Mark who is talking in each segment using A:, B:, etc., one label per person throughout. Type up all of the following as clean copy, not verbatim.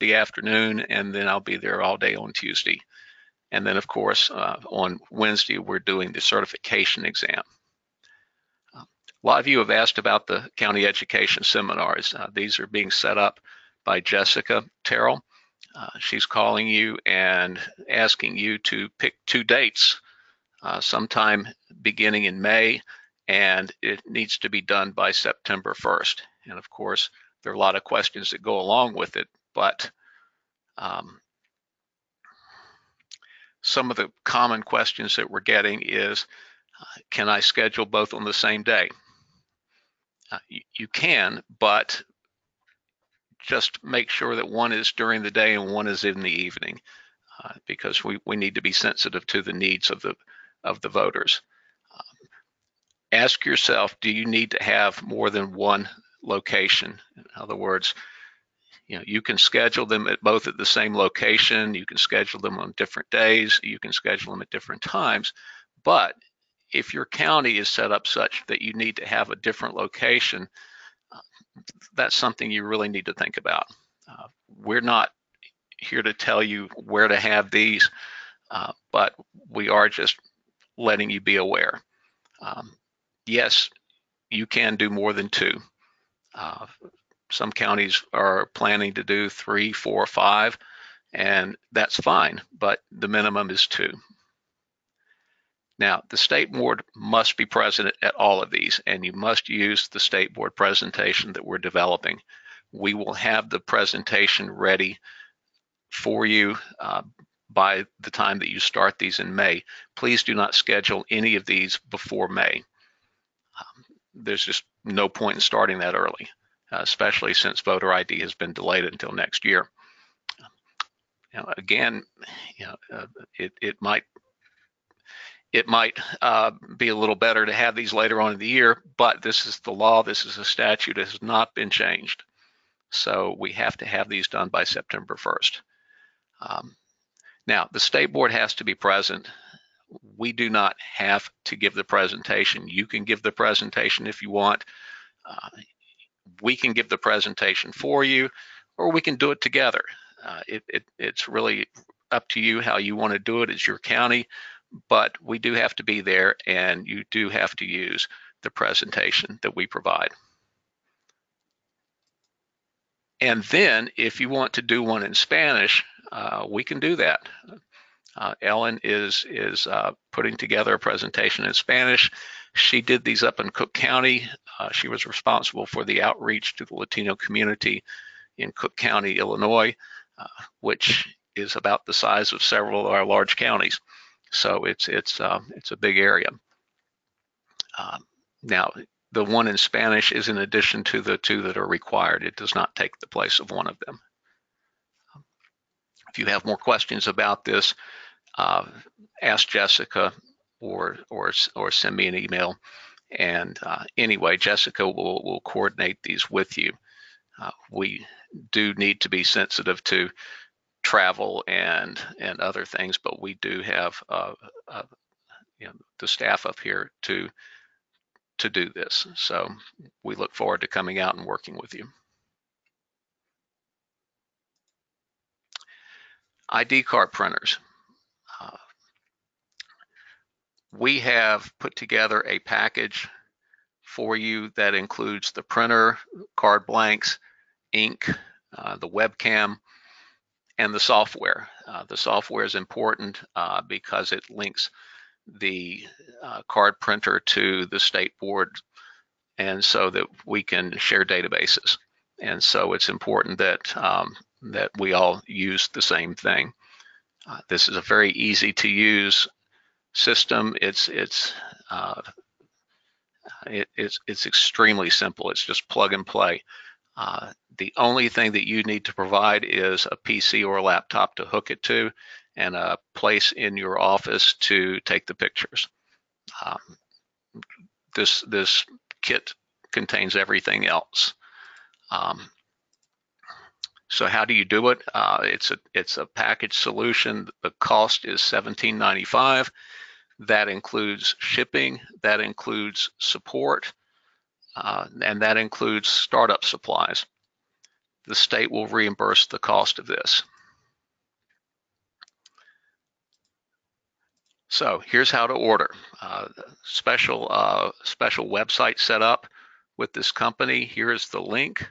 A: Thursday afternoon, and then I'll be there all day on Tuesday. And then, of course, on Wednesday, we're doing the certification exam. A lot of you have asked about the county education seminars. These are being set up by Jessica Terrell. She's calling you and asking you to pick 2 dates, sometime beginning in May, and it needs to be done by September 1st. And of course, there are a lot of questions that go along with it, but some of the common questions that we're getting is, can I schedule both on the same day? You can, but just make sure that one is during the day and one is in the evening, because we need to be sensitive to the needs of the voters. Ask yourself, do you need to have more than one location? In other words, you can schedule them both at the same location. You can schedule them on different days. You can schedule them at different times. But if your county is set up such that you need to have a different location, that's something you really need to think about. We're not here to tell you where to have these, but we are just letting you be aware. Yes, you can do more than 2. Some counties are planning to do 3, 4, 5, and that's fine, but the minimum is 2. Now, the state board must be present at all of these, and you must use the state board presentation that we're developing. We will have the presentation ready for you by the time that you start these in May. Please do not schedule any of these before May. There's just no point in starting that early, especially since voter ID has been delayed until next year. Again, it might be a little better to have these later on in the year, but this is the law. This is a statute. It has not been changed. So we have to have these done by September 1st. Now, the state board has to be present. We do not have to give the presentation. You can give the presentation if you want. We can give the presentation for you, or we can do it together. It's really up to you how you want to do it. It's your county, but we do have to be there, and you do have to use the presentation that we provide. And then if you want to do one in Spanish, we can do that. Ellen is putting together a presentation in Spanish. She did these up in Cook County. She was responsible for the outreach to the Latino community in Cook County, Illinois, which is about the size of several of our large counties. So it's a big area. Now, the one in Spanish is in addition to the 2 that are required. It does not take the place of one of them. If you have more questions about this, ask Jessica or send me an email. And anyway, Jessica will coordinate these with you. We do need to be sensitive to travel and other things, but we do have the staff up here to do this. So we look forward to coming out and working with you. ID card printers. We have put together a package for you that includes the printer, card blanks, ink, the webcam, and the software. The software is important because it links the card printer to the state board, and so that we can share databases. And so it's important that that we all use the same thing. This is a very easy to use system. It's extremely simple. It's just plug and play. The only thing that you need to provide is a PC or a laptop to hook it to, and a place in your office to take the pictures. This kit contains everything else. So how do you do it? It's a package solution. The cost is $17.95. That includes shipping, that includes support, and that includes startup supplies. the state will reimburse the cost of this. So here's how to order. Special website set up with this company. Here's the link.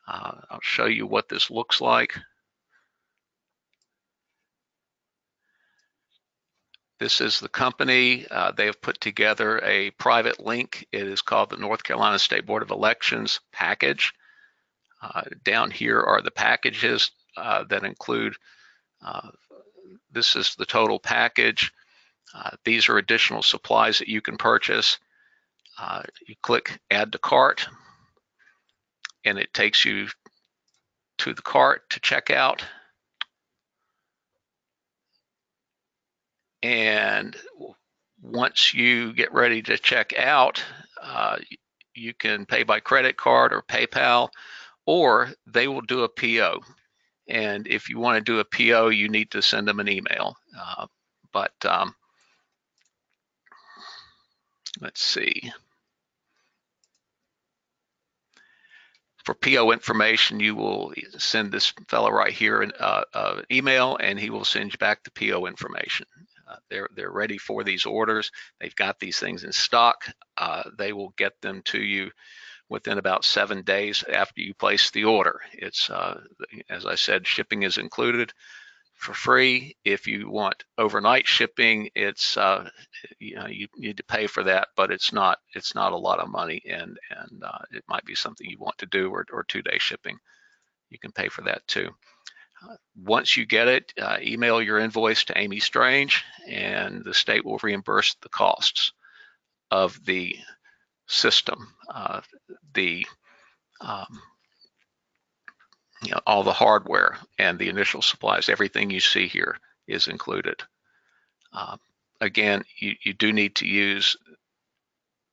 A: I'll show you what this looks like. This is the company. They have put together a private link. It is called the North Carolina State Board of Elections package. Down here are the packages that include, this is the total package. These are additional supplies that you can purchase. You click add to cart, and it takes you to the cart to check out. And once you get ready to check out, you can pay by credit card or PayPal, or they will do a PO. And if you want to do a PO, you need to send them an email. Let's see. For PO information, you will send this fellow right here an email, and he will send you back the PO information. They're ready for these orders. They've got these things in stock. They will get them to you within about 7 days after you place the order. It's, as I said, shipping is included for free. If you want overnight shipping, it's you need to pay for that, but it's not a lot of money, and it might be something you want to do, or 2-day shipping. You can pay for that too. Once you get it, email your invoice to Amy Strange, and the state will reimburse the costs of the system. All the hardware and the initial supplies, everything you see here is included. Again, you do need to use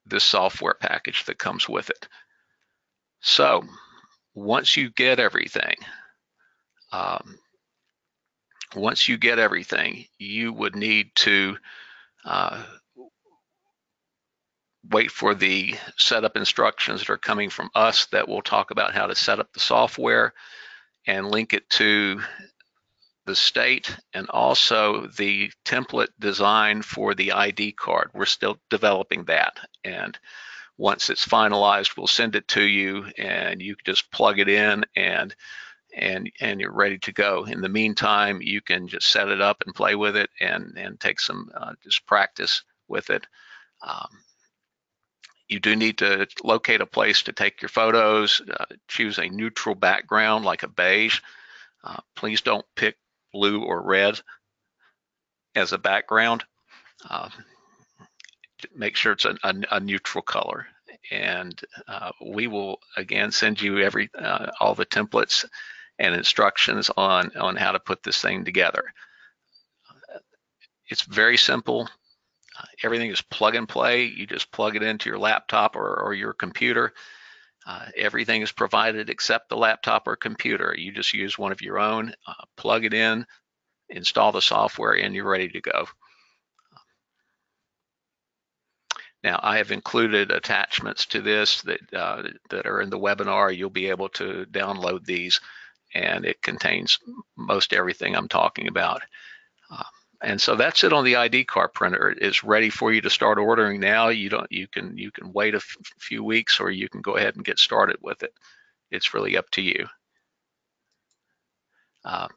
A: this software package that comes with it. So once you get everything, you would need to wait for the setup instructions that are coming from us that will talk about how to set up the software and link it to the state, and also the template design for the ID card. We're still developing that, and once it's finalized, we'll send it to you, and you can just plug it in, and you're ready to go. In the meantime, you can just set it up and play with it, and take some just practice with it. You do need to locate a place to take your photos. Choose a neutral background like a beige. Please don't pick blue or red as a background. Make sure it's a neutral color, and we will again send you all the templates and instructions on how to put this thing together. It's very simple. Everything is plug and play. You just plug it into your laptop or your computer. Everything is provided except the laptop or computer. You just use one of your own, plug it in, install the software, and you're ready to go. Now, I have included attachments to this that are in the webinar. You'll be able to download these, and it contains most everything I'm talking about. And so that's it on the ID card printer. It's ready for you to start ordering now. You can wait a few weeks, or you can go ahead and get started with it. It's really up to you.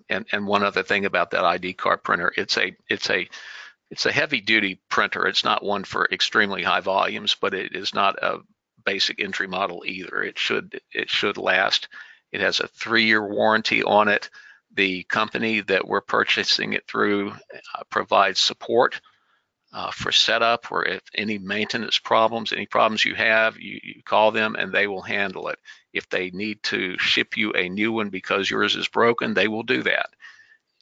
A: And one other thing about that ID card printer, it's a heavy duty printer. It's not one for extremely high volumes, but it is not a basic entry model either. It should last. It has a 3-year warranty on it. The company that we're purchasing it through provides support for setup, or if any maintenance problems, any problems you have, you call them and they will handle it. If they need to ship you a new one because yours is broken, they will do that.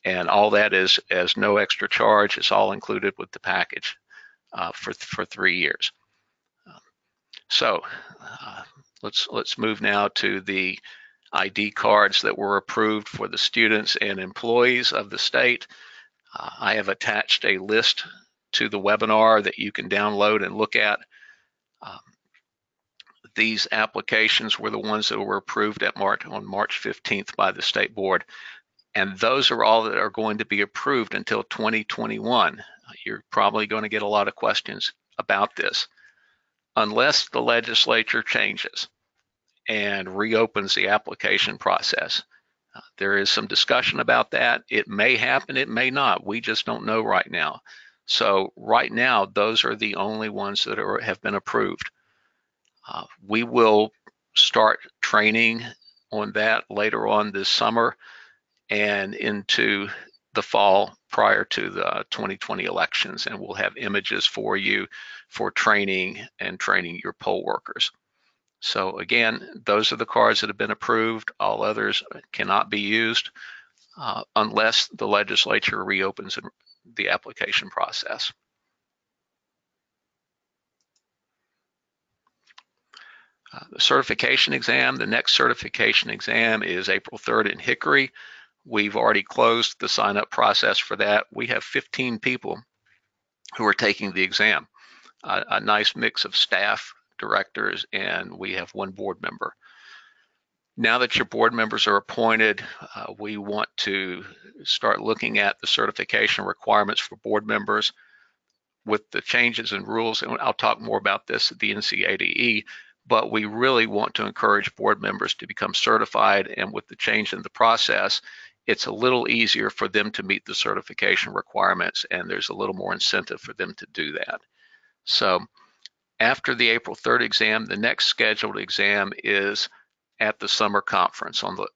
A: And all that is as no extra charge. It's all included with the package for 3 years. So let's move now to the ID cards that were approved for the students and employees of the state. I have attached a list to the webinar that you can download and look at. these applications were the ones that were approved on March 15th by the state board. And those are all that are going to be approved until 2021. You're probably going to get a lot of questions about this. Unless the legislature changes and reopens the application process. There is some discussion about that. It may happen, it may not. We just don't know right now. So right now, those are the only ones that have been approved. We will start training on that later on this summer and into the fall prior to the 2020 elections, and we'll have images for you for training and training your poll workers. So again, those are the cards that have been approved. All others cannot be used unless the legislature reopens the application process. The certification exam, the next certification exam is April 3rd in Hickory. We've already closed the sign-up process for that. We have 15 people who are taking the exam, a nice mix of staff, directors, and we have one board member. Now that your board members are appointed, we want to start looking at the certification requirements for board members with the changes in rules, and I'll talk more about this at the NCADE, but we really want to encourage board members to become certified, and with the change in the process, it's a little easier for them to meet the certification requirements, and there's a little more incentive for them to do that. So after the April 3rd exam, the next scheduled exam is at the summer conference on the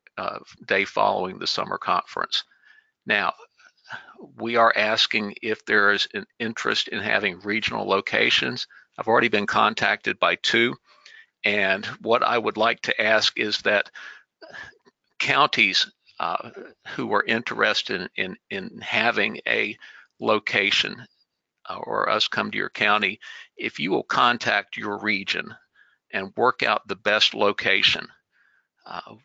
A: day following the summer conference. Now, we are asking if there is an interest in having regional locations. I've already been contacted by 2, and what I would like to ask is that counties who are interested in having a location or us come to your county, if you will contact your region and work out the best location.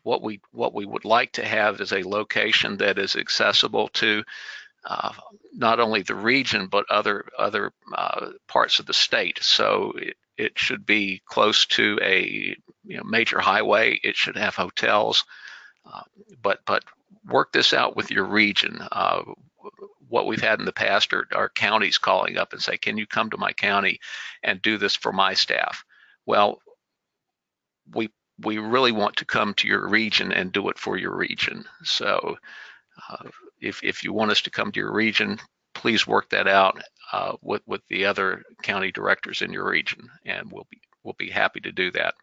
A: What we would like to have is a location that is accessible to not only the region but other parts of the state. So it should be close to a major highway. It should have hotels, but work this out with your region. What we've had in the past are counties calling up and say, "Can you come to my county and do this for my staff?" Well, we really want to come to your region and do it for your region. So if you want us to come to your region, please work that out with the other county directors in your region, and we'll be happy to do that.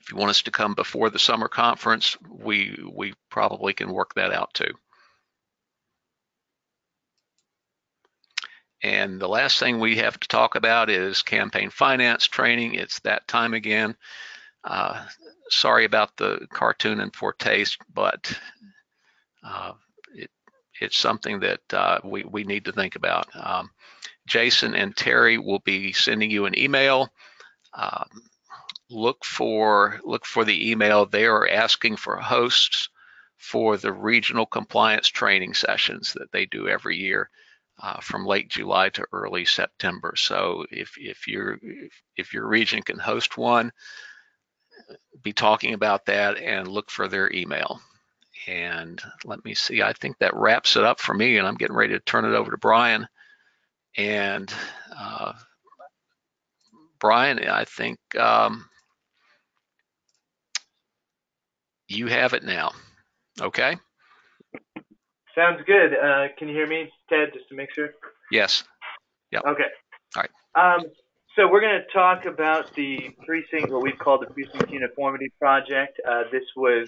A: If you want us to come before the summer conference, we probably can work that out too. And the last thing we have to talk about is campaign finance training. It's that time again. Sorry about the cartoon in poor taste, but it's something that we need to think about. Jason and Terry will be sending you an email. Look for the email. They are asking for hosts for the regional compliance training sessions that they do every year. From late July to early September. So if your region can host one, be talking about that and look for their email. And let me see, I think that wraps it up for me, and I'm getting ready to turn it over to Brian. And Brian, I think you have it now. Okay?
B: Sounds good. Can you hear me, Ted, just to make sure?
A: Yes. Yep.
B: Okay.
A: All right.
B: So we're going to talk about the precinct, what we've called the Precinct Uniformity Project. This was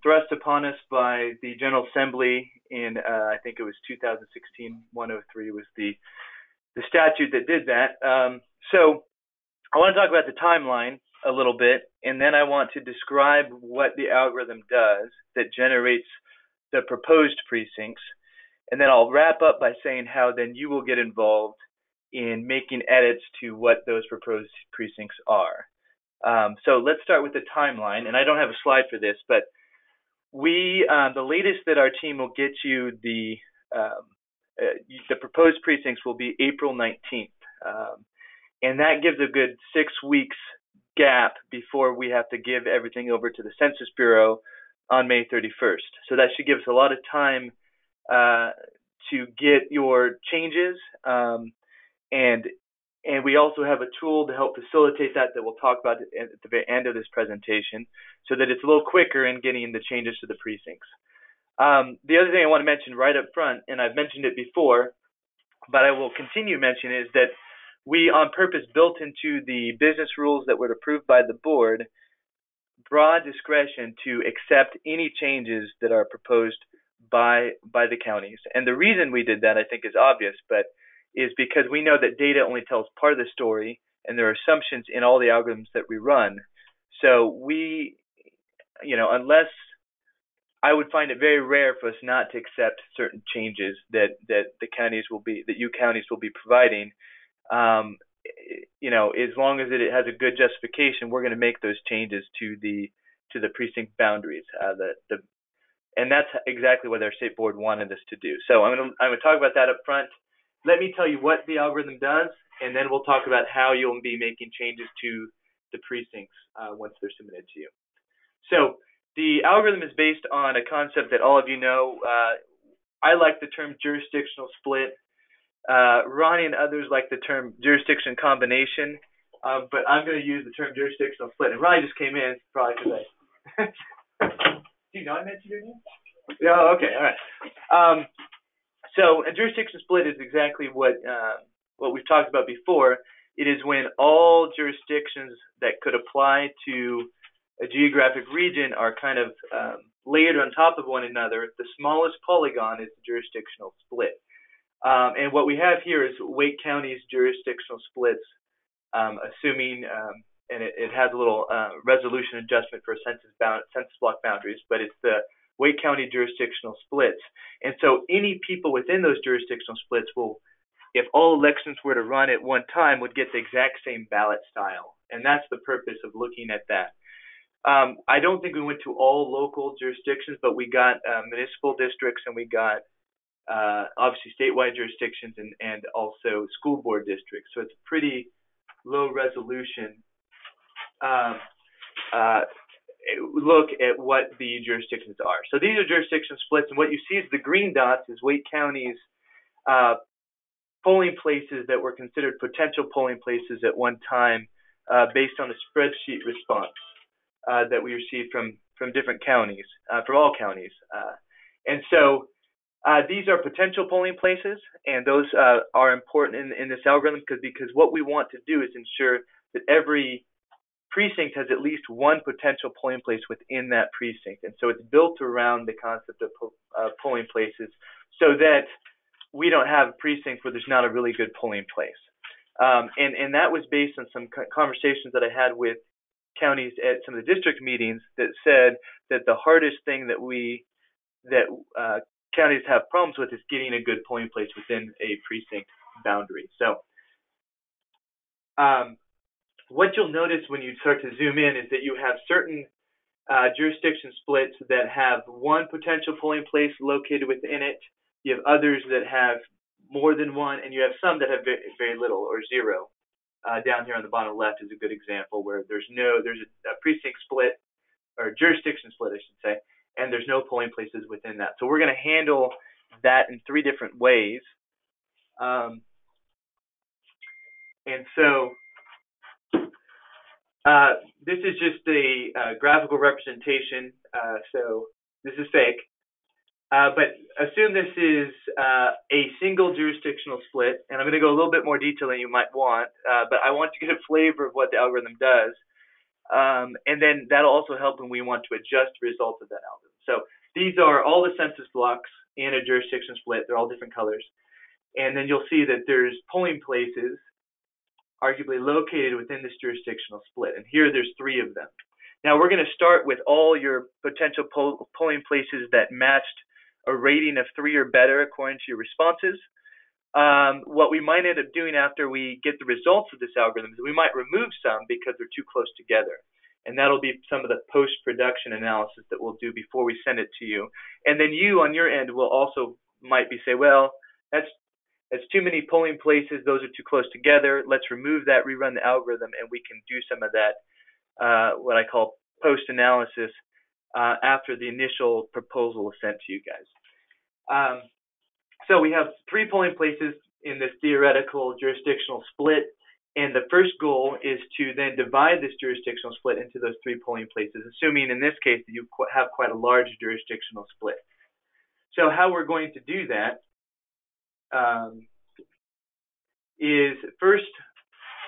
B: thrust upon us by the General Assembly in, I think it was 2016, 103 was the statute that did that. So I want to talk about the timeline a little bit, and then I want to describe what the algorithm does that generates the proposed precincts, and then I'll wrap up by saying how then you will get involved in making edits to what those proposed precincts are. So let's start with the timeline, and I don't have a slide for this, but the latest that our team will get you the proposed precincts will be April 19th. and that gives a good 6 weeks gap before we have to give everything over to the Census Bureau on May 31st. So that should give us a lot of time to get your changes, and we also have a tool to help facilitate that we'll talk about at the very end of this presentation, so that it's a little quicker in getting the changes to the precincts. The other thing I want to mention right up front, and I've mentioned it before, but I will continue mentioning, is that we on purpose built into the business rules that were approved by the board broad discretion to accept any changes that are proposed by the counties. And the reason we did that, I think, is obvious, but is because we know that data only tells part of the story, and there are assumptions in all the algorithms that we run. So we, unless, I would find it very rare for us not to accept certain changes that you counties will be providing. As long as it has a good justification, we're going to make those changes to the precinct boundaries. And that's exactly what our state board wanted us to do. So I'm going to talk about that up front. Let me tell you what the algorithm does, and then we'll talk about how you'll be making changes to the precincts once they're submitted to you. So the algorithm is based on a concept that all of you know. I like the term jurisdictional split. Ronnie and others like the term jurisdiction combination, but I'm going to use the term jurisdictional split. And Ronnie just came in, probably because do you know I mentioned your name? Yeah, okay, all right. So a jurisdiction split is exactly what we've talked about before. It is when all jurisdictions that could apply to a geographic region are kind of layered on top of one another. The smallest polygon is the jurisdictional split. And what we have here is Wake County's jurisdictional splits, assuming, and it has a little resolution adjustment for census block boundaries, but it's the Wake County jurisdictional splits. And so any people within those jurisdictional splits will, if all elections were to run at one time, would get the exact same ballot style. And that's the purpose of looking at that. I don't think we went to all local jurisdictions, but we got municipal districts, and we got obviously statewide jurisdictions, and also school board districts. So it's a pretty low resolution look at what the jurisdictions are. So these are jurisdiction splits, and what you see is the green dots is Wake County's polling places that were considered potential polling places at one time based on a spreadsheet response that we received from different counties, from all counties. And so these are potential polling places, and those are important in this algorithm because what we want to do is ensure that every precinct has at least one potential polling place within that precinct. And so it's built around the concept of polling places so that we don't have a precinct where there's not a really good polling place. And that was based on some conversations that I had with counties at some of the district meetings that said that the hardest thing that counties have problems with is getting a good polling place within a precinct boundary. So what you'll notice when you start to zoom in is that you have certain jurisdiction splits that have one potential polling place located within it. You have others that have more than one, and you have some that have very, very little or zero. Down here on the bottom left is a good example where there's a precinct split, or jurisdiction split, I should say, and there's no polling places within that. So we're going to handle that in 3 different ways. And so this is just a graphical representation. So this is fake. But assume this is a single jurisdictional split, and I'm going to go a little bit more detail than you might want, but I want to get a flavor of what the algorithm does. And then that'll also help when we want to adjust the results of that algorithm. So these are all the census blocks in a jurisdiction split. They're all different colors. And then you'll see that there's polling places arguably located within this jurisdictional split. And here there's 3 of them. Now we're going to start with all your potential polling places that matched a rating of 3 or better according to your responses. What we might end up doing after we get the results of this algorithm is we might remove some because they're too close together. And that'll be some of the post-production analysis that we'll do before we send it to you. And then you, on your end, will also might be say, well, that's That's too many polling places. Those are too close together. Let's remove that, rerun the algorithm, and we can do some of that, what I call post-analysis, after the initial proposal is sent to you guys. So we have 3 polling places in this theoretical jurisdictional split. And the first goal is to then divide this jurisdictional split into those 3 polling places, assuming in this case that you have quite a large jurisdictional split. So how we're going to do that is first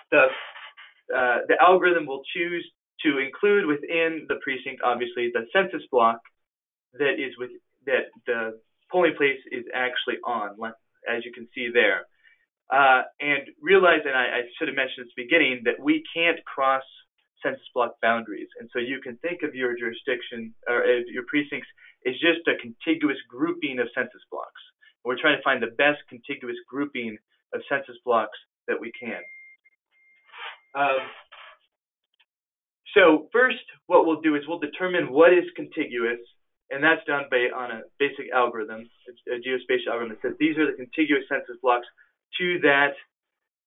B: the algorithm will choose to include within the precinct, obviously, the census block that the polling place is actually on, as you can see there. And realize, and I should have mentioned at the beginning, that we can't cross census block boundaries. And so you can think of your jurisdiction or your precincts as just a contiguous grouping of census blocks. We're trying to find the best contiguous grouping of census blocks that we can. So first, what we'll do is we'll determine what is contiguous, and that's done on a basic algorithm, a geospatial algorithm that says these are the contiguous census blocks to that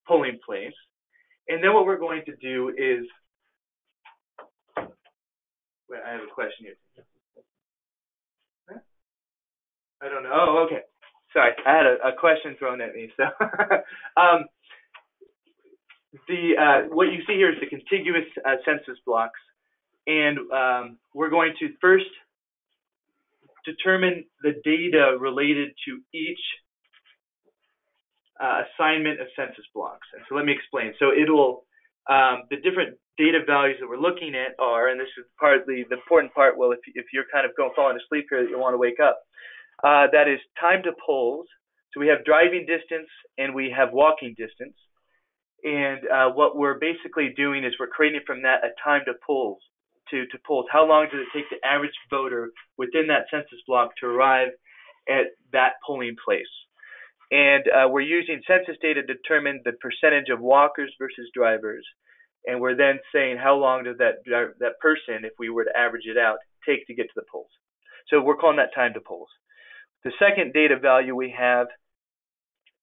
B: polling place. And then what we're going to do is, wait, I have a question here. I don't know. Oh, okay. Sorry, I had a question thrown at me. So what you see here is the contiguous census blocks. And we're going to first determine the data related to each assignment of census blocks. And so let me explain. So it'll, the different data values that we're looking at are, and this is partly the important part, well, if you're kind of falling asleep here, that you want to wake up, that is time to polls. So we have driving distance and we have walking distance. And what we're basically doing is we're creating from that a time to polls. To polls. How long does it take the average voter within that census block to arrive at that polling place? And we're using census data to determine the percentage of walkers versus drivers. And we're then saying how long does that person, if we were to average it out, take to get to the polls. So we're calling that time to polls. The second data value we have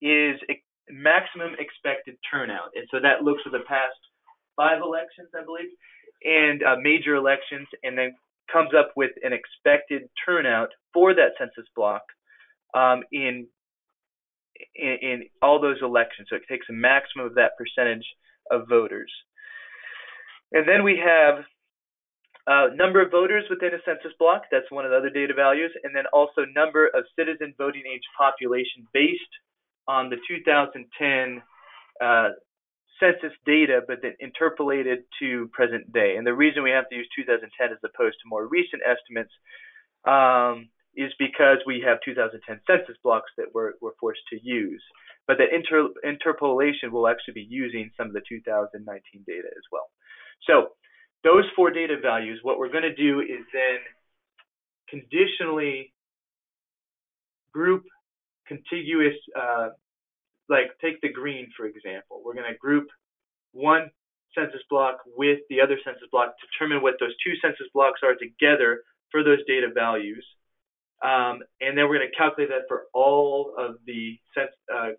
B: is maximum expected turnout. And so that looks at the past 5 elections, I believe, and major elections, and then comes up with an expected turnout for that census block in all those elections. So it takes a maximum of that percentage of voters. And then we have number of voters within a census block. That's one of the other data values. And then also number of citizen voting age population based on the 2010 census data, but then interpolated to present day. And the reason we have to use 2010 as opposed to more recent estimates is because we have 2010 census blocks that we're forced to use. But the interpolation will actually be using some of the 2019 data as well. So those 4 data values, what we're going to do is then conditionally group contiguous, like take the green, for example. We're going to group one census block with the other census block, determine what those 2 census blocks are together for those data values. And then we're going to calculate that for all of the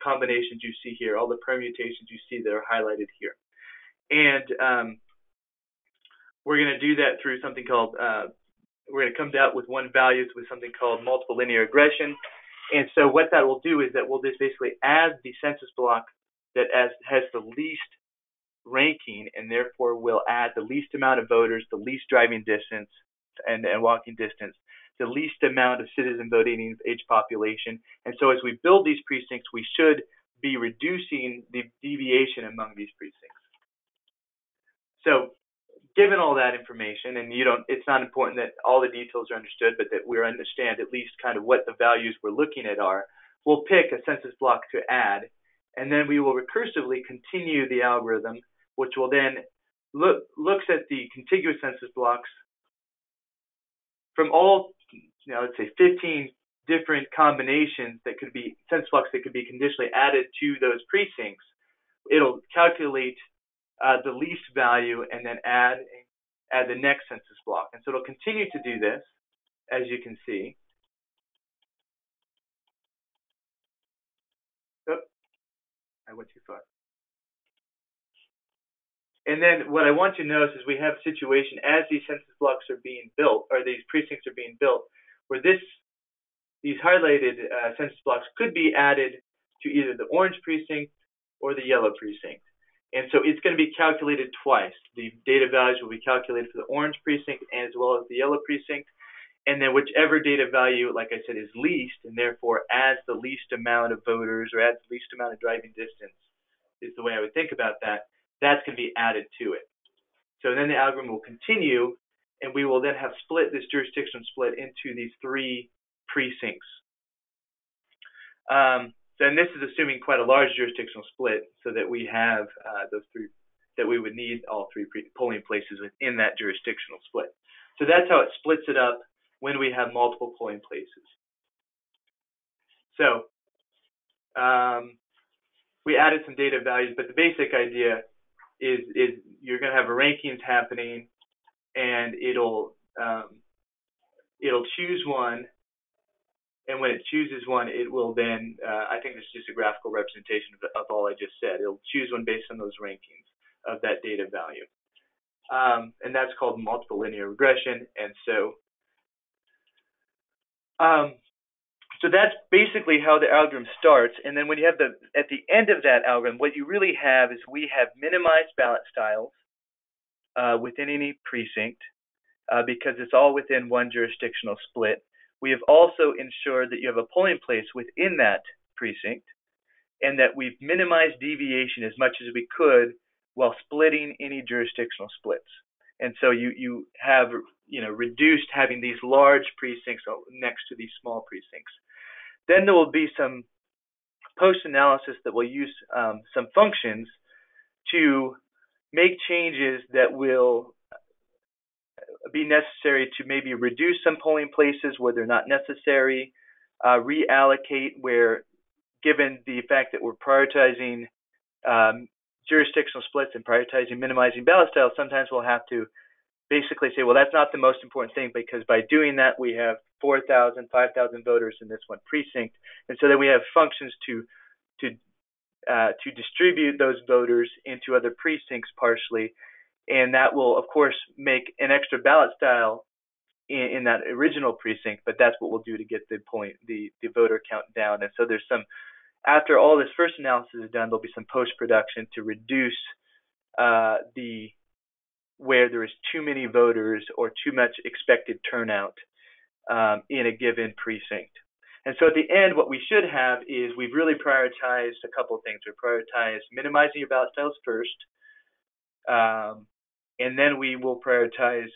B: combinations you see here, all the permutations you see that are highlighted here. And we're going to do that through something called, we're going to come out with one value with something called multiple linear regression. And so what that will do is that we'll just basically add the census block that has the least ranking, and therefore will add the least amount of voters, the least driving distance and walking distance, the least amount of citizen voting age population. And so as we build these precincts, we should be reducing the deviation among these precincts. So given all that information, and it's not important that all the details are understood, but that we understand at least kind of what the values we're looking at are, we'll pick a census block to add, and then we will recursively continue the algorithm, which will then looks at the contiguous census blocks from all, let's say 15 different combinations that could be census blocks that could be conditionally added to those precincts. It'll calculate the least value and then add the next census block. And so it'll continue to do this, as you can see. went too far. And then what I want you to notice is we have a situation as these census blocks are being built, or these precincts are being built, where these highlighted census blocks could be added to either the orange precinct or the yellow precinct. And so it's going to be calculated twice. The data values will be calculated for the orange precinct as well as the yellow precinct. And then whichever data value, like I said, is least, and therefore adds the least amount of voters or adds the least amount of driving distance, is the way I would think about that. That's going to be added to it. So then the algorithm will continue, and we will then have split this jurisdictional split into these three precincts. Then this is assuming quite a large jurisdictional split, so that we have those three, that we would need all three polling places within that jurisdictional split. So that's how it splits it up when we have multiple polling places. So we added some data values, but the basic idea is you're going to have rankings happening, and it'll choose one, and when it chooses one, it will then I think this is just a graphical representation of all I just said. It'll choose one based on those rankings of that data value, and that's called multiple linear regression. And so that's basically how the algorithm starts. And then when you have at the end of that algorithm, what you really have is we have minimized ballot styles within any precinct because it's all within one jurisdictional split. We have also ensured that you have a polling place within that precinct, and that we've minimized deviation as much as we could while splitting any jurisdictional splits. And so you have reduced having these large precincts next to these small precincts. Then there will be some post-analysis that will use some functions to make changes that will be necessary to maybe reduce some polling places where they're not necessary, reallocate where, given the fact that we're prioritizing jurisdictional splits and prioritizing minimizing ballot styles, sometimes we'll have to basically say, well, that's not the most important thing, because by doing that, we have 4,000, 5,000 voters in this one precinct. And so then we have functions to distribute those voters into other precincts partially. And that will, of course, make an extra ballot style in that original precinct, but that's what we'll do to get the voter count down. And so there's some, after all this first analysis is done, there'll be some post-production to reduce where there is too many voters or too much expected turnout in a given precinct. And so at the end, what we should have is we've really prioritized a couple of things. We prioritized minimizing your ballot styles first, and then we will prioritize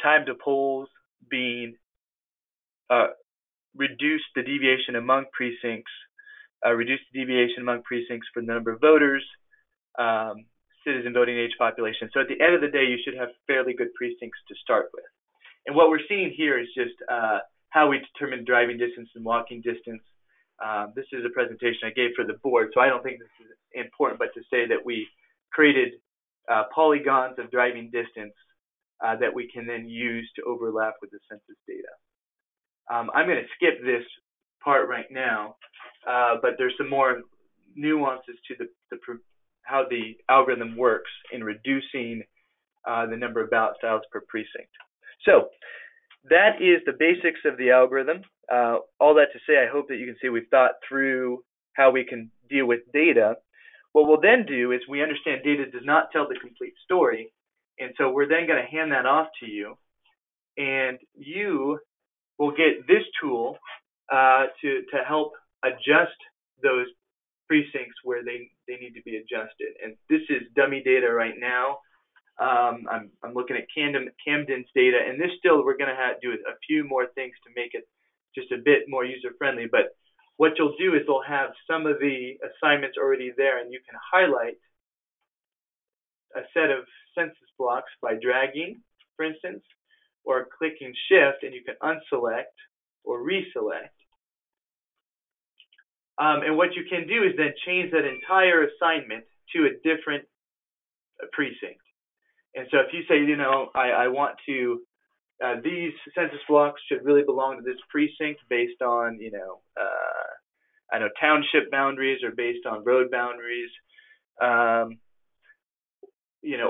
B: time to polls being reduce the deviation among precincts, for the number of voters, citizen voting age population. So at the end of the day, you should have fairly good precincts to start with. And what we're seeing here is just how we determine driving distance and walking distance. This is a presentation I gave for the board, so I don't think this is important, but to say that we created polygons of driving distance that we can then use to overlap with the census data. I'm going to skip this part right now, but there's some more nuances to how the algorithm works in reducing the number of ballot styles per precinct. So that is the basics of the algorithm. All that to say, I hope that you can see we've thought through how we can deal with data. What we'll then do is we understand data does not tell the complete story, and so we're then going to hand that off to you, and you will get this tool to help adjust those precincts where they need to be adjusted. And this is dummy data right now. I'm looking at Camden's data, and this still we're going to do a few more things to make it just a bit more user-friendly. But what you'll do is they'll have some of the assignments already there, and you can highlight a set of census blocks by dragging, for instance, or clicking Shift, and you can unselect or reselect. And what you can do is then change that entire assignment to a different precinct. And so if you say, I want to, these census blocks should really belong to this precinct based on, I know township boundaries are based on road boundaries, um,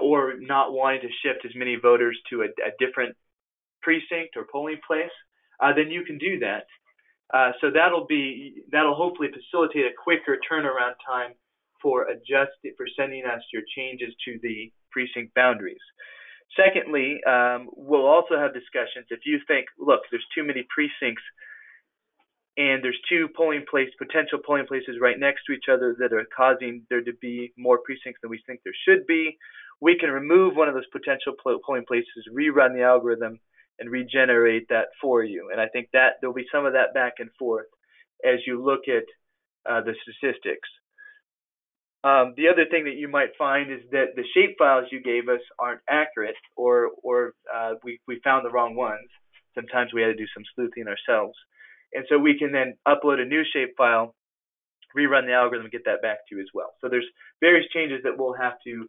B: or not wanting to shift as many voters to a different precinct or polling place, then you can do that. So that'll hopefully facilitate a quicker turnaround time for sending us your changes to the precinct boundaries. Secondly, we'll also have discussions if you think, look, there's too many precincts and there's two potential polling places right next to each other that are causing there to be more precincts than we think there should be. We can remove one of those potential polling places, rerun the algorithm, and regenerate that for you. And I think that there'll be some of that back and forth as you look at the statistics. The other thing that you might find is that the shapefiles you gave us aren't accurate, or we found the wrong ones. Sometimes we had to do some sleuthing ourselves. And so we can then upload a new shapefile, rerun the algorithm, and get that back to you as well. So there's various changes that we'll have to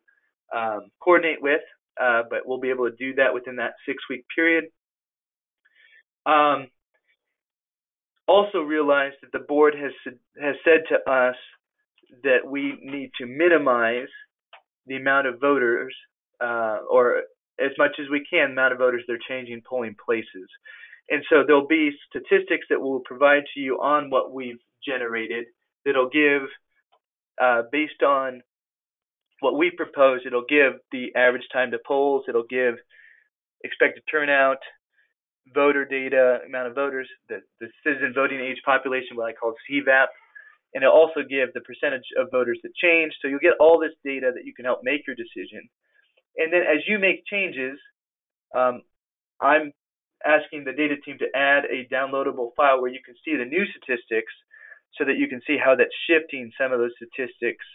B: coordinate with, but we'll be able to do that within that 6-week period. Also realize that the board has said to us that we need to minimize the amount of voters, or as much as we can, the amount of voters they're changing polling places. And so there'll be statistics that we'll provide to you on what we've generated that'll give, based on what we propose, it'll give the average time to polls, it'll give expected turnout, voter data, amount of voters, the citizen voting age population, what I call CVAP, and it'll also give the percentage of voters that change. So you'll get all this data that you can help make your decision. And then as you make changes, I'm asking the data team to add a downloadable file where you can see the new statistics so that you can see how that's shifting some of those statistics,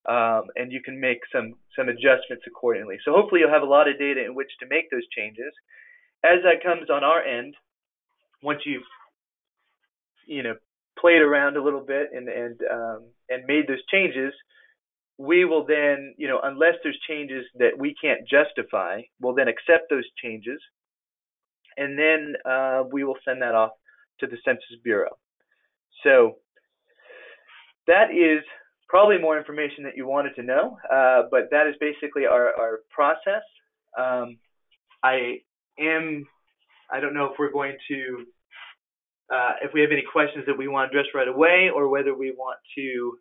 B: and you can make some adjustments accordingly. So hopefully you'll have a lot of data in which to make those changes. As that comes on our end, once you've played around a little bit and made those changes, we will then, unless there's changes that we can't justify, we'll then accept those changes, and then we will send that off to the Census Bureau. So that is probably more information that you wanted to know, but that is basically our process. I don't know if we're going to, if we have any questions that we want to address right away, or whether we want to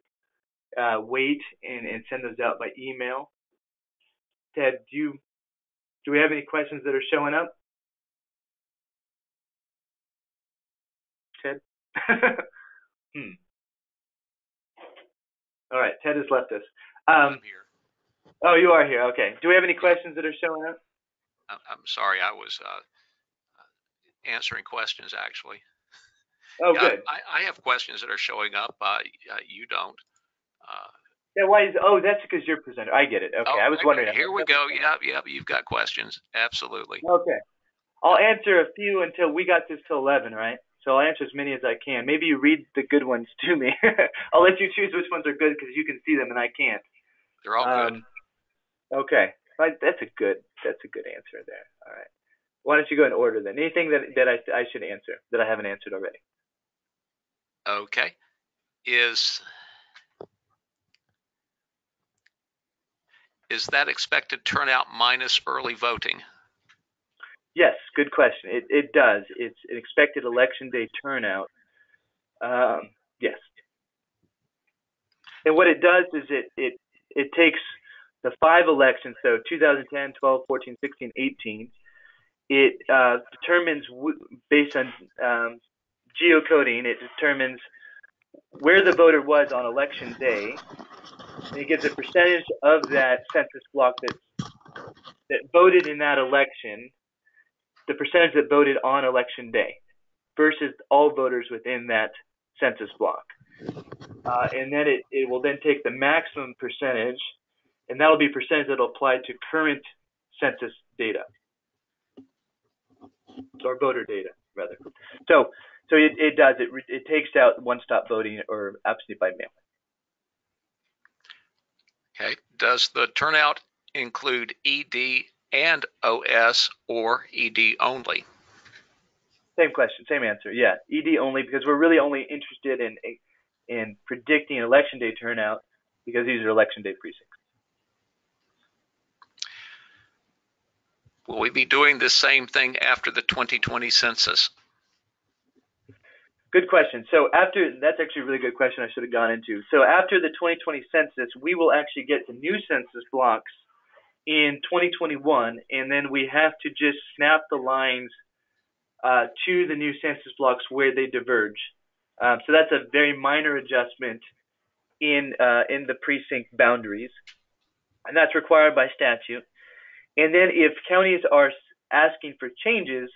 B: wait and send those out by email. Ted, do we have any questions that are showing up? Ted? All right, Ted has left us.
A: I'm here.
B: Oh, you are here. Okay. Do we have any questions that are showing up?
A: I'm sorry, I was answering questions actually.
B: Oh, good.
A: I have questions that are showing up. You don't.
B: Yeah, why is? Oh, that's because you're presenter. I get it. Okay, I was wondering.
A: Here we go. Yep. You've got questions. Absolutely.
B: Okay, I'll answer a few until we got this till 11, right? So I'll answer as many as I can. Maybe you read the good ones to me. I'll let you choose which ones are good because you can see them and I can't.
A: They're all good.
B: Okay, that's a good answer there. All right. Why don't you go in order then? Anything that I should answer that I haven't answered already?
A: Okay. Is that expected turnout minus early voting?
B: Yes, good question. It does. It's an expected election day turnout. Yes. And what it does is it takes the 5 elections, so 2010, 12, 14, 16, 18. It determines, based on geocoding, it determines where the voter was on election day, and it gives a percentage of that census block that voted in that election, the percentage that voted on election day, versus all voters within that census block. And then it will then take the maximum percentage, and that'll be percentage that'll apply to current census data, or voter data, rather. So it does. It takes out one-stop voting or absentee by mail.
A: Okay. Does the turnout include ED and OS, or ED only?
B: Same question, same answer. Yeah, ED only, because we're really only interested in in predicting election day turnout because these are election day precincts.
A: Will we be doing the same thing after the 2020 census?
B: Good question. So that's actually a really good question I should have gone into. So after the 2020 census, we will actually get the new census blocks in 2021, and then we have to just snap the lines to the new census blocks where they diverge. So that's a very minor adjustment in the precinct boundaries, and that's required by statute. And then if counties are asking for changes,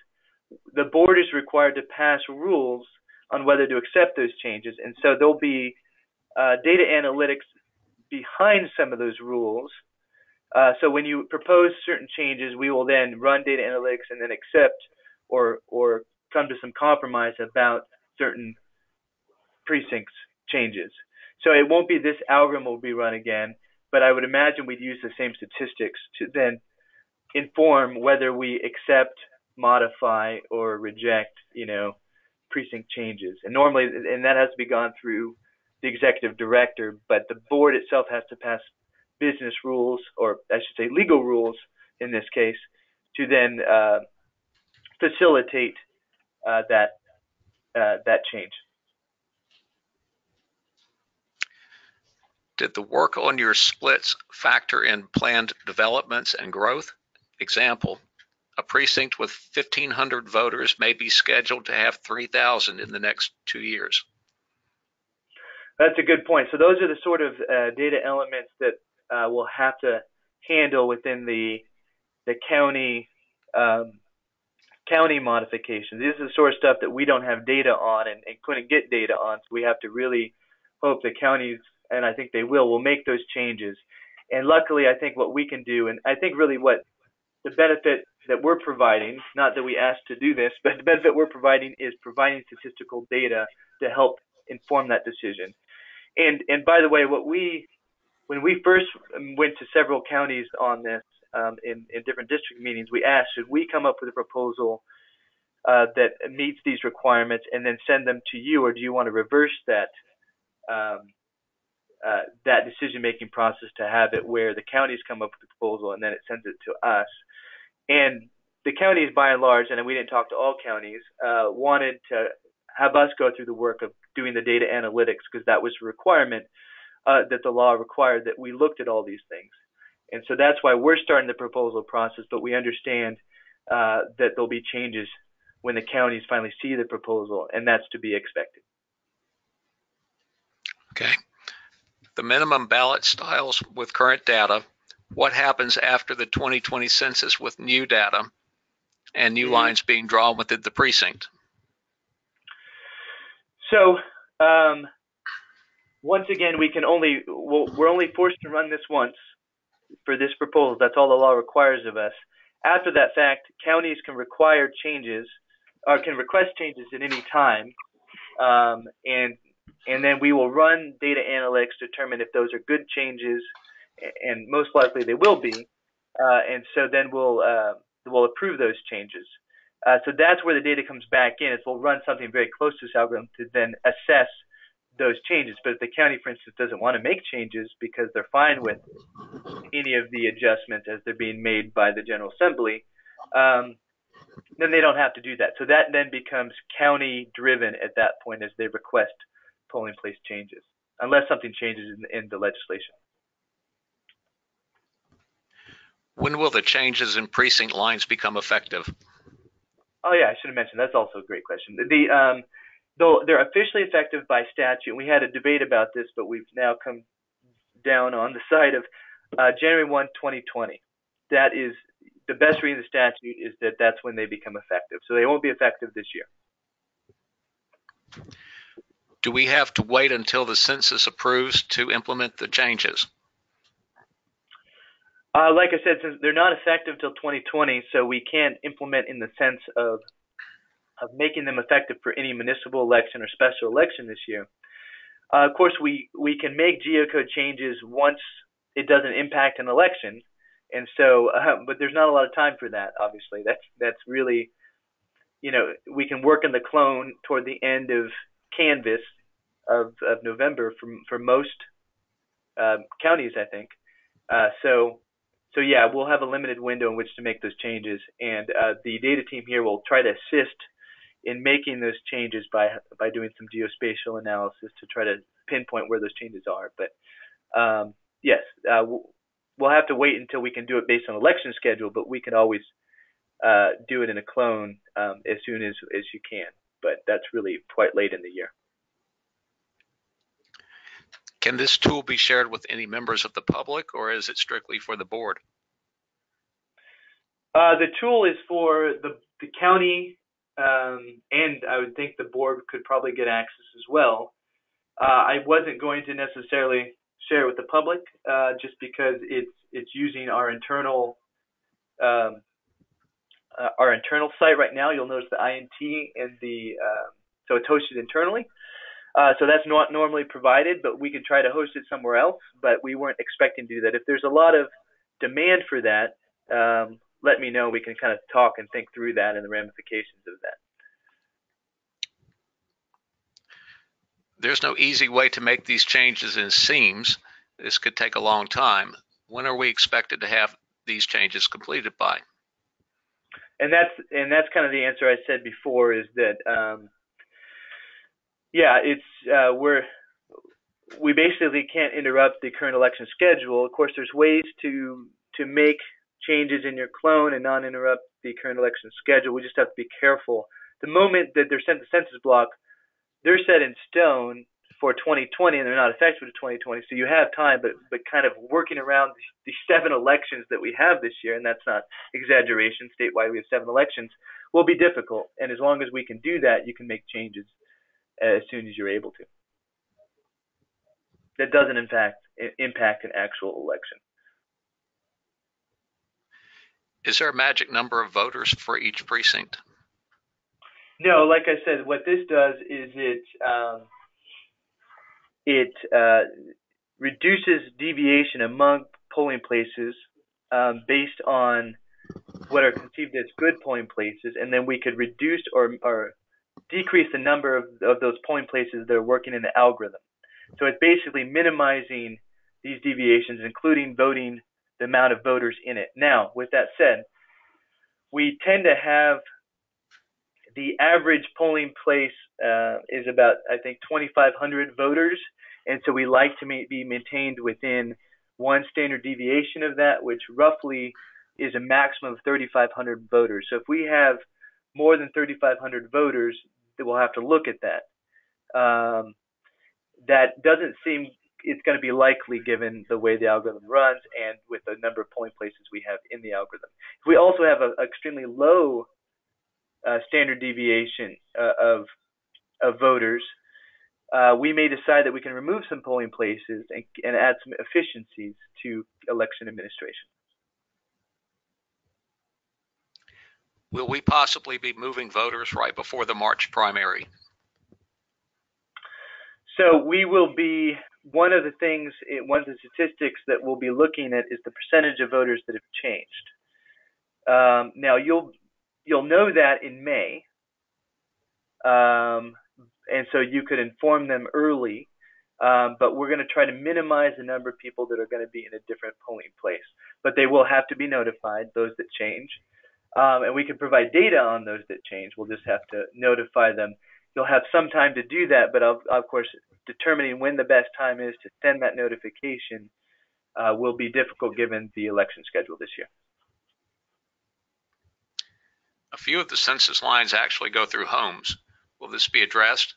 B: the board is required to pass rules on whether to accept those changes. And so there'll be data analytics behind some of those rules. So when you propose certain changes, we will then run data analytics and then accept or come to some compromise about certain precincts changes. So it won't be this algorithm will be run again, but I would imagine we'd use the same statistics to then inform whether we accept, modify, or reject, precinct changes. And normally, and that has to be gone through the executive director, but the board itself has to pass business rules, or I should say legal rules in this case, to then facilitate that change.
A: Did the work on your splits factor in planned developments and growth? Example, a precinct with 1,500 voters may be scheduled to have 3,000 in the next 2 years.
B: That's a good point. So those are the sort of data elements that we'll have to handle within the county modifications. This is the sort of stuff that we don't have data on and couldn't get data on. So we have to really hope the counties, and I think they will make those changes. And luckily, I think what we can do, and I think really what the benefit that we're providing, not that we asked to do this, but the benefit we're providing is providing statistical data to help inform that decision. And by the way, when we first went to several counties on this in different district meetings, we asked, should we come up with a proposal that meets these requirements and then send them to you, or do you want to reverse that that decision-making process to have it where the counties come up with the proposal and then it sends it to us? And the counties, by and large, and we didn't talk to all counties, wanted to have us go through the work of doing the data analytics because that was a requirement that the law required, that we looked at all these things. And so that's why we're starting the proposal process, but we understand that there'll be changes when the counties finally see the proposal, and that's to be expected.
A: Okay. The minimum ballot styles with current data, what happens after the 2020 census with new data and new lines being drawn within the precinct?
B: So once again, we're only forced to run this once for this proposal. That's all the law requires of us. After that fact, counties can require changes or can request changes at any time, and then we will run data analytics to determine if those are good changes, and most likely they will be. And so then we'll approve those changes. So that's where the data comes back in. Is we'll run something very close to this algorithm to then assess those changes. But if the county, for instance, doesn't want to make changes because they're fine with any of the adjustments as they're being made by the General Assembly, then they don't have to do that. So that then becomes county driven at that point as they request polling place changes, unless something changes in the legislation.
A: When will the changes in precinct lines become effective?
B: Oh yeah, I should have mentioned. That's also a great question. They're officially effective by statute. We had a debate about this, but we've now come down on the side of January 1, 2020. That is the best reading of the statute, is that that's when they become effective. So they won't be effective this year.
A: Do we have to wait until the census approves to implement the changes?
B: Like I said, since they're not effective till 2020, so we can't implement in the sense of making them effective for any municipal election or special election this year. Of course, we can make geocode changes once it doesn't impact an election, and so, but there's not a lot of time for that. Obviously, that's really, we can work in the clone toward the end of Canvas, of November for most counties, I think. So yeah, we'll have a limited window in which to make those changes, and the data team here will try to assist in making those changes by doing some geospatial analysis to try to pinpoint where those changes are. But yes, we'll have to wait until we can do it based on election schedule, but we can always do it in a clone as soon as you can. But that's really quite late in the year.
A: Can this tool be shared with any members of the public, or is it strictly for the board?
B: The tool is for the county, and I would think the board could probably get access as well. I wasn't going to necessarily share it with the public, just because it's using our internal site right now. You'll notice the INT and so it's hosted internally. So that's not normally provided, but we could try to host it somewhere else. But we weren't expecting to do that. If there's a lot of demand for that, let me know. We can kind of talk and think through that and the ramifications of that.
A: There's no easy way to make these changes in SEAMS. This could take a long time. When are we expected to have these changes completed by?
B: And that's kind of the answer I said before, is that yeah, we basically can't interrupt the current election schedule. Of course, there's ways to make changes in your clone and not interrupt the current election schedule. We just have to be careful. The moment that they're sent to census block, they're set in stone for 2020, and they're not effective for 2020. So you have time, but kind of working around the 7 elections that we have this year, and that's not exaggeration. Statewide, we have 7 elections, will be difficult. And as long as we can do that, you can make changes as soon as you're able to. That doesn't impact an actual election.
A: Is there a magic number of voters for each precinct?
B: No, like I said, what this does is it reduces deviation among polling places based on what are conceived as good polling places, and then we could reduce or decrease the number of those polling places that are working in the algorithm. So it's basically minimizing these deviations, including voting the amount of voters in it. Now, with that said, we tend to have the average polling place is about, I think, 2,500 voters, and so we like to be maintained within one standard deviation of that, which roughly is a maximum of 3,500 voters. So if we have more than 3,500 voters, we'll have to look at that. That doesn't seem it's going to be likely given the way the algorithm runs and with the number of polling places we have in the algorithm. If we also have an extremely low standard deviation of voters, we may decide that we can remove some polling places and add some efficiencies to election administration.
A: Will we possibly be moving voters right before the March primary?
B: So we will be, one of the statistics that we'll be looking at is the percentage of voters that have changed. Now you'll know that in May, and so you could inform them early, but we're going to try to minimize the number of people that are going to be in a different polling place. But they will have to be notified, those that change, and we can provide data on those that change. We'll just have to notify them. You'll have some time to do that, but of course, determining when the best time is to send that notification will be difficult given the election schedule this year.
A: A few of the census lines actually go through homes. Will this be addressed?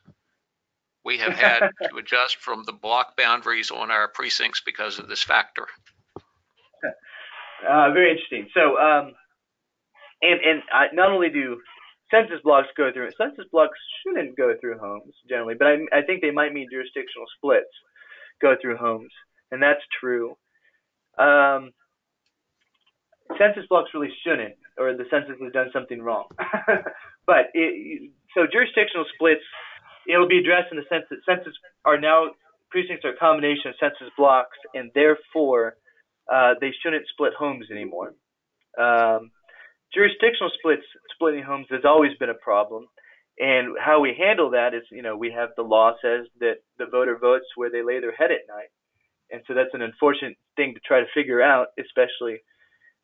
A: We have had to adjust from the block boundaries on our precincts because of this factor.
B: Very interesting. So, not only do census blocks go through, census blocks shouldn't go through homes generally, but I think they might mean jurisdictional splits go through homes, and that's true. Census blocks really shouldn't, or the census has done something wrong. But so jurisdictional splits, it'll be addressed in the sense that precincts are a combination of census blocks, and therefore they shouldn't split homes anymore. Jurisdictional splitting homes has always been a problem, And how we handle that is, we have the law says that the voter votes where they lay their head at night. And so that's an unfortunate thing to try to figure out, especially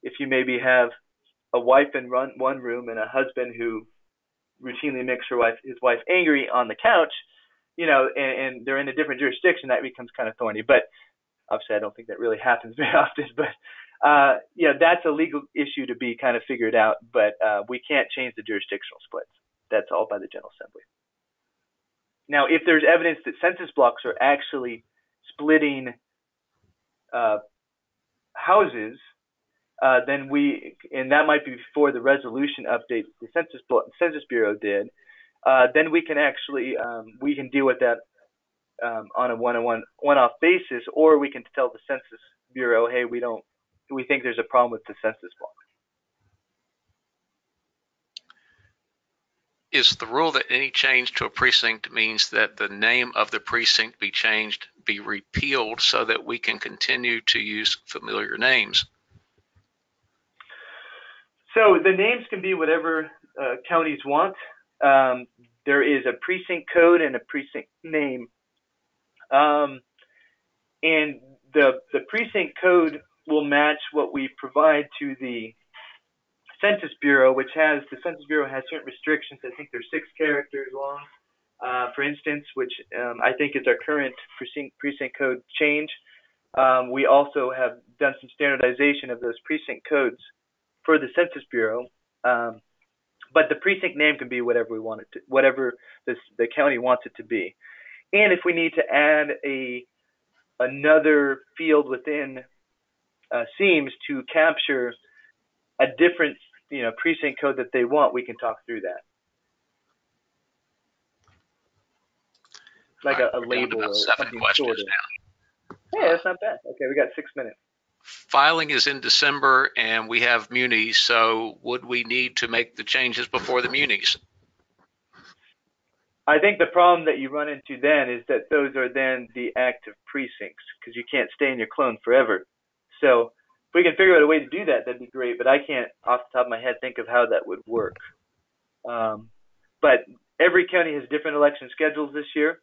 B: if you maybe have a wife in one room and a husband who routinely makes his wife angry on the couch, and they're in a different jurisdiction. That becomes kind of thorny. But obviously, I don't think that really happens very often. But that's a legal issue to be kind of figured out. But we can't change the jurisdictional splits. That's all by the General Assembly. Now, if there's evidence that census blocks are actually splitting houses, then and that might be before the resolution update the Census Bureau did, then we can actually we can deal with that on a one-off basis, or we can tell the Census Bureau, hey, we think there's a problem with the census block.
A: Is the rule that any change to a precinct means that the name of the precinct be changed, be repealed, so that we can continue to use familiar names?
B: So the names can be whatever counties want. There is a precinct code and a precinct name. And the precinct code will match what we provide to the Census Bureau, the Census Bureau has certain restrictions. I think they're 6 characters long, for instance, which I think is our current precinct code change. We also have done some standardization of those precinct codes for the Census Bureau. But the precinct name can be whatever we want it to, whatever the county wants it to be. And if we need to add another field within SEAMS to capture a different precinct code that they want, we can talk through that. Like a label or something shorter. Hey, that's not bad. Okay, we got 6 minutes.
A: Filing is in December and we have munis, so would we need to make the changes before the munis?
B: I think the problem that you run into then is that those are then the active precincts, because you can't stay in your clone forever. So if we can figure out a way to do that, that'd be great, but I can't off the top of my head think of how that would work. But every county has different election schedules this year.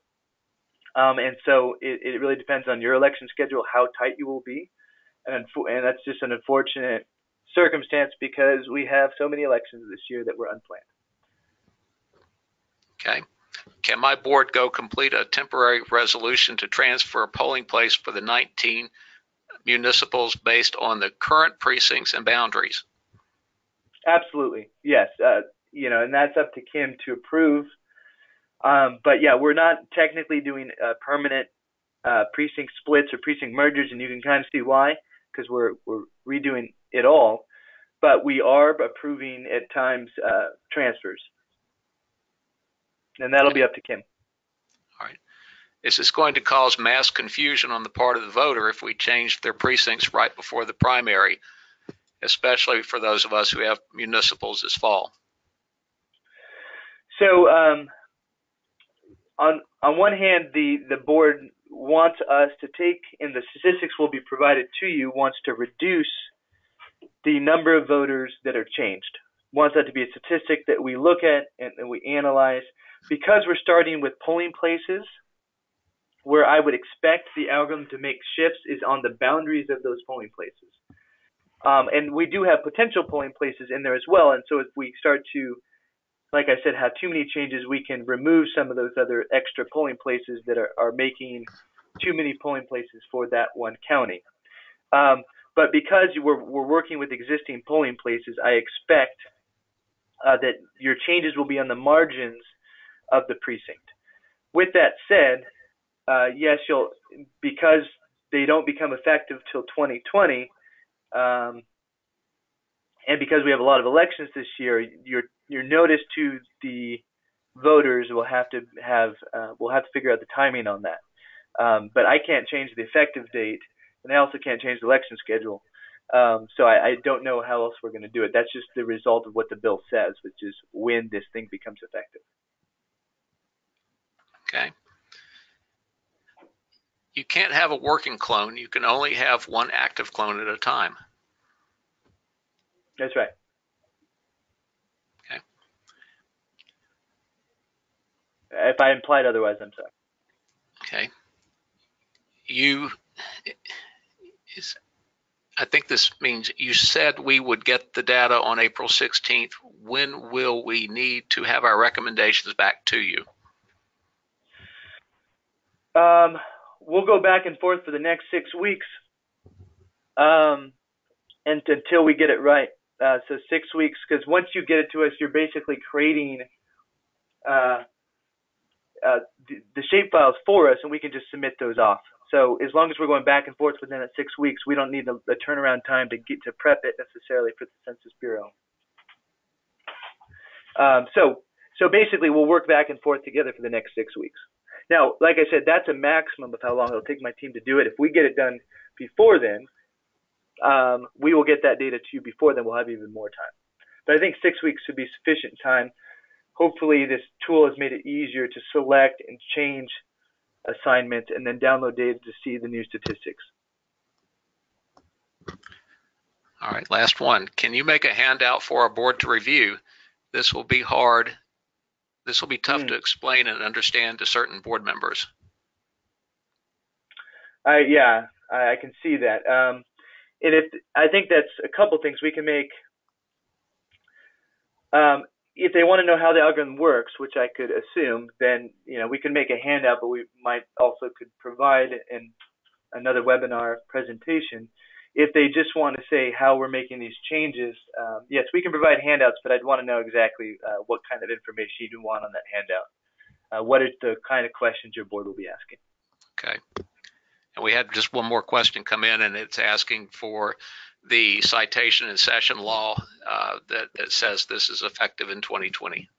B: And so it really depends on your election schedule, how tight you will be. And that's just an unfortunate circumstance because we have so many elections this year that were unplanned.
A: Okay. Can my board go complete a temporary resolution to transfer a polling place for the 19 municipals based on the current precincts and boundaries?
B: Absolutely. Yes. And that's up to Kim to approve. But yeah, we're not technically doing permanent precinct splits or precinct mergers, and you can kind of see why, because we're redoing it all. But we are approving at times transfers. And that'll be up to Kim.
A: All right. Is this going to cause mass confusion on the part of the voter if we change their precincts right before the primary, especially for those of us who have municipals this fall?
B: So on one hand, the board wants us to take, and the statistics will be provided to you, wants to reduce the number of voters that are changed. Wants that to be a statistic that we look at and we analyze. Because we're starting with polling places, where I would expect the algorithm to make shifts is on the boundaries of those polling places. And we do have potential polling places in there as well. And so if we start to, like I said, have too many changes, we can remove some of those other extra polling places that are making too many polling places for that one county. But because we're working with existing polling places, I expect that your changes will be on the margins of the precinct. With that said, yes, because they don't become effective till 2020, and because we have a lot of elections this year, your notice to the voters will have to figure out the timing on that. But I can't change the effective date, and I also can't change the election schedule. So I don't know how else we're going to do it. That's just the result of what the bill says, which is when this thing becomes effective.
A: Okay. You can't have a working clone. You can only have one active clone at a time.
B: That's right.
A: Okay.
B: If I implied otherwise, I'm sorry.
A: Okay. I think this means you said we would get the data on April 16th. When will we need to have our recommendations back to you?
B: We'll go back and forth for the next 6 weeks, and until we get it right. So 6 weeks, because once you get it to us, you're basically creating the shape files for us, and we can just submit those off. So as long as we're going back and forth within that 6 weeks, we don't need the turnaround time to get to prep it necessarily for the Census Bureau. So basically, we'll work back and forth together for the next 6 weeks. Now, like I said, that's a maximum of how long it'll take my team to do it. If we get it done before then, we will get that data to you before then. We'll have even more time. But I think 6 weeks should be sufficient time. Hopefully, this tool has made it easier to select and change assignments and then download data to see the new statistics.
A: All right, last one. Can you make a handout for our board to review? This will be hard. This will be tough to explain and understand to certain board members.
B: Yeah, I can see that. And I think that's a couple things we can make. If they want to know how the algorithm works, which I could assume, then we can make a handout, but we might also could provide in another webinar presentation. If they just want to say how we're making these changes, yes, we can provide handouts, but I'd want to know exactly what kind of information you want on that handout. What is the kind of questions your board will be asking?
A: Okay. And we had just one more question come in, and it's asking for the citation and session law that says this is effective in 2020.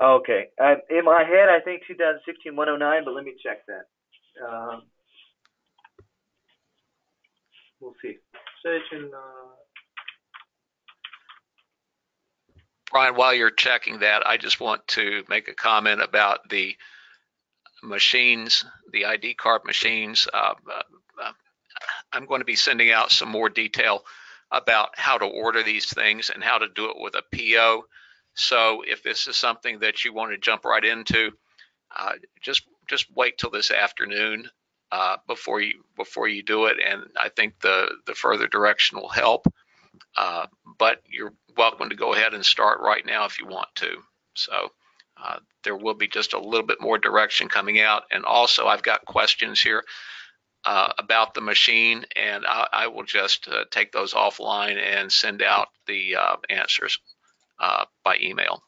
B: Okay. In my head, I think 2016-109, but let me check that. We'll see. Session.
A: Brian, while you're checking that, I just want to make a comment about the machines, the ID card machines. I'm going to be sending out some more detail about how to order these things and how to do it with a PO. So if this is something that you want to jump right into, just wait till this afternoon before you do it, and I think the further direction will help. But you're welcome to go ahead and start right now if you want to. So there will be just a little bit more direction coming out, and also I've got questions here about the machine, and I will just take those offline and send out the answers by email.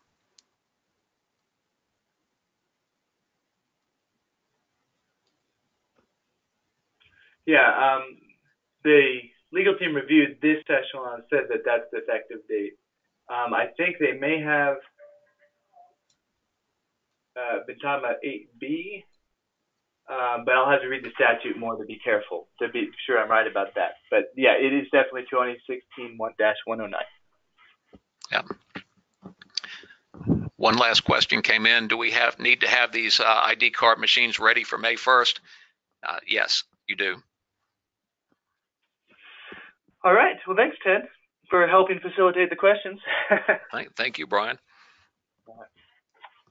B: Yeah, the legal team reviewed this session and said that that's the effective date. I think they may have been talking about 8B, but I'll have to read the statute more to be careful, to be sure I'm right about that. But yeah, it is definitely 2016-109.
A: Yeah. One last question came in. Do we need to have these ID card machines ready for May 1st? Yes, you do.
B: All right. Well, thanks, Ted, for helping facilitate the questions.
A: Thank you, Brian.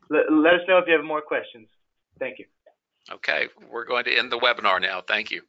B: Let us know if you have more questions. Thank you.
A: Okay, we're going to end the webinar now. Thank you.